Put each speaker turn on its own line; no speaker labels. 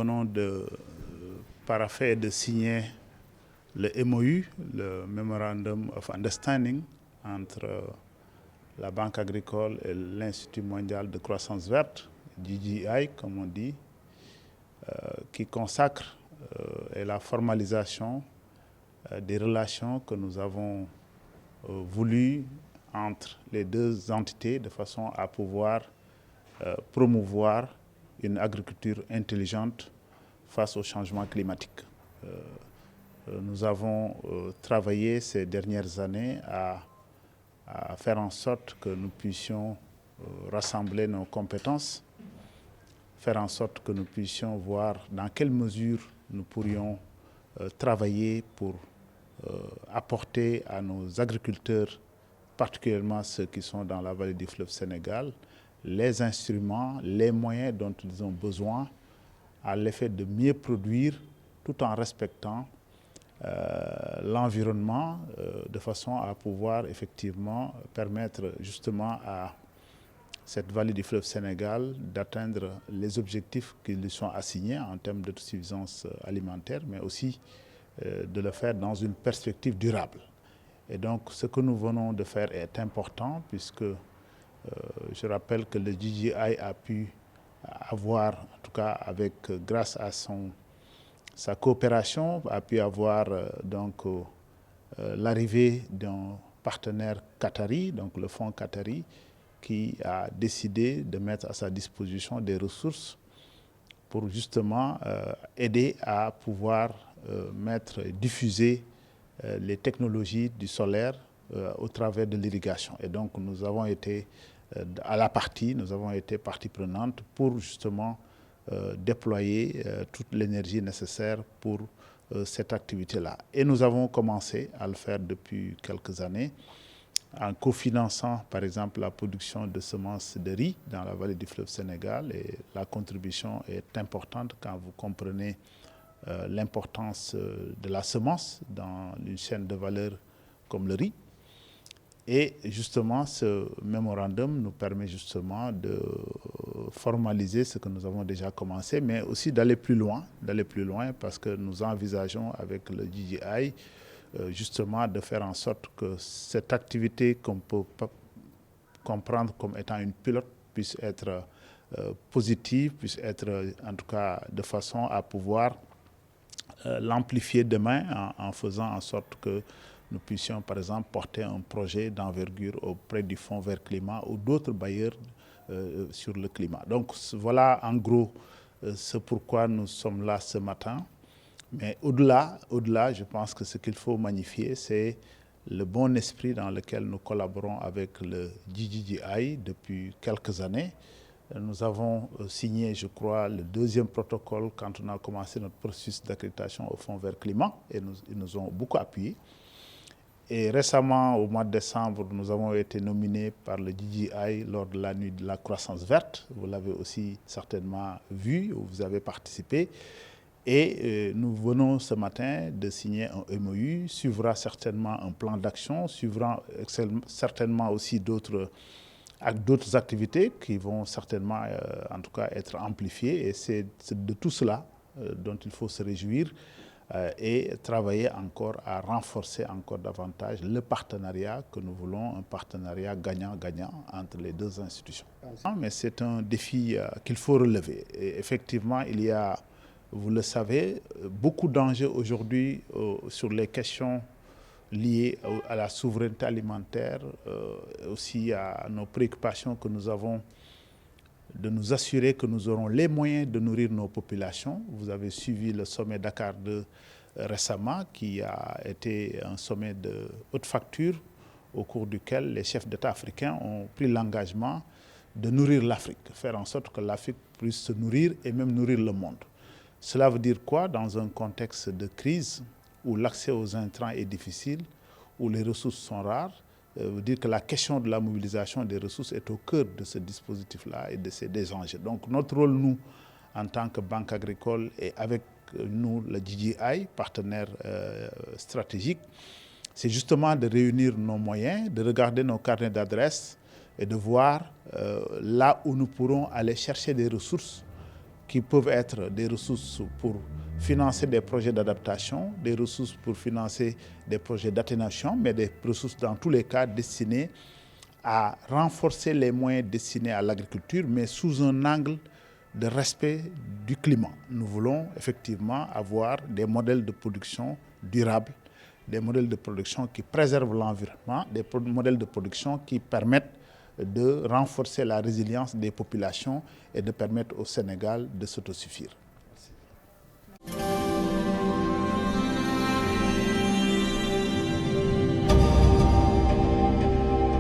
venons de parapher et de signer le MOU, le Memorandum of Understanding, entre la Banque agricole et l'Institut mondial de croissance verte, GGI comme on dit, qui consacre la formalisation des relations que nous avons voulues entre les deux entités de façon à pouvoir promouvoir une agriculture intelligente face au changement climatique. Nous avons travaillé ces dernières années à faire en sorte que nous puissions rassembler nos compétences, faire en sorte que nous puissions voir dans quelle mesure nous pourrions travailler pour apporter à nos agriculteurs, particulièrement ceux qui sont dans la vallée du fleuve Sénégal, les instruments, les moyens dont ils ont besoin à l'effet de mieux produire tout en respectant l'environnement de façon à pouvoir effectivement permettre justement à cette vallée du fleuve Sénégal d'atteindre les objectifs qui lui sont assignés en termes d'autosuffisance alimentaire, mais aussi de le faire dans une perspective durable. Et donc ce que nous venons de faire est important puisque je rappelle que le GGI a pu avoir, en tout cas grâce à sa coopération, a pu avoir l'arrivée d'un partenaire qatari, donc le fonds qatari, qui a décidé de mettre à sa disposition des ressources pour justement aider à pouvoir diffuser les technologies du solaire au travers de l'irrigation. Et donc nous avons été partie prenante pour justement déployer toute l'énergie nécessaire pour cette activité-là. Et nous avons commencé à le faire depuis quelques années en cofinançant par exemple la production de semences de riz dans la vallée du fleuve Sénégal. Et la contribution est importante quand vous comprenez l'importance de la semence dans une chaîne de valeur comme le riz. Et justement, ce mémorandum nous permet justement de formaliser ce que nous avons déjà commencé, mais aussi d'aller plus loin parce que nous envisageons avec le GGI justement de faire en sorte que cette activité qu'on peut comprendre comme étant une pilote puisse être positive, puisse être en tout cas de façon à pouvoir l'amplifier demain en faisant en sorte que nous puissions par exemple porter un projet d'envergure auprès du Fonds vert climat ou d'autres bailleurs sur le climat. Donc voilà en gros ce pourquoi nous sommes là ce matin. Mais au-delà, je pense que ce qu'il faut magnifier, c'est le bon esprit dans lequel nous collaborons avec le GGI depuis quelques années. Nous avons signé, je crois, le deuxième protocole quand on a commencé notre processus d'accréditation au Fonds vert climat et ils nous ont beaucoup appuyés. Et récemment, au mois de décembre, nous avons été nominés par le GGI lors de la nuit de la croissance verte. Vous l'avez aussi certainement vu, ou vous avez participé. Et nous venons ce matin de signer un MOU, suivra certainement un plan d'action, suivra certainement aussi d'autres activités qui vont certainement en tout cas être amplifiées. Et c'est de tout cela dont il faut se réjouir et travailler encore à renforcer encore davantage le partenariat que nous voulons, un partenariat gagnant-gagnant entre les deux institutions. Mais c'est un défi qu'il faut relever. Et effectivement, il y a, vous le savez, beaucoup d'enjeux aujourd'hui sur les questions liées à la souveraineté alimentaire, aussi à nos préoccupations que nous avons de nous assurer que nous aurons les moyens de nourrir nos populations. Vous avez suivi le sommet Dakar 2 récemment, qui a été un sommet de haute facture au cours duquel les chefs d'État africains ont pris l'engagement de nourrir l'Afrique, faire en sorte que l'Afrique puisse se nourrir et même nourrir le monde. Cela veut dire quoi dans un contexte de crise où l'accès aux intrants est difficile, où les ressources sont rares? Veut dire que la question de la mobilisation des ressources est au cœur de ce dispositif-là et de ces enjeux. Donc notre rôle, nous, en tant que banque agricole et avec nous, le GGI, partenaire stratégique, c'est justement de réunir nos moyens, de regarder nos carnets d'adresses et de voir là où nous pourrons aller chercher des ressources qui peuvent être des ressources pour financer des projets d'adaptation, des ressources pour financer des projets d'atténuation, mais des ressources dans tous les cas destinées à renforcer les moyens destinés à l'agriculture, mais sous un angle de respect du climat. Nous voulons effectivement avoir des modèles de production durables, des modèles de production qui préservent l'environnement, des modèles de production qui permettent de renforcer la résilience des populations et de permettre au Sénégal de s'autosuffire.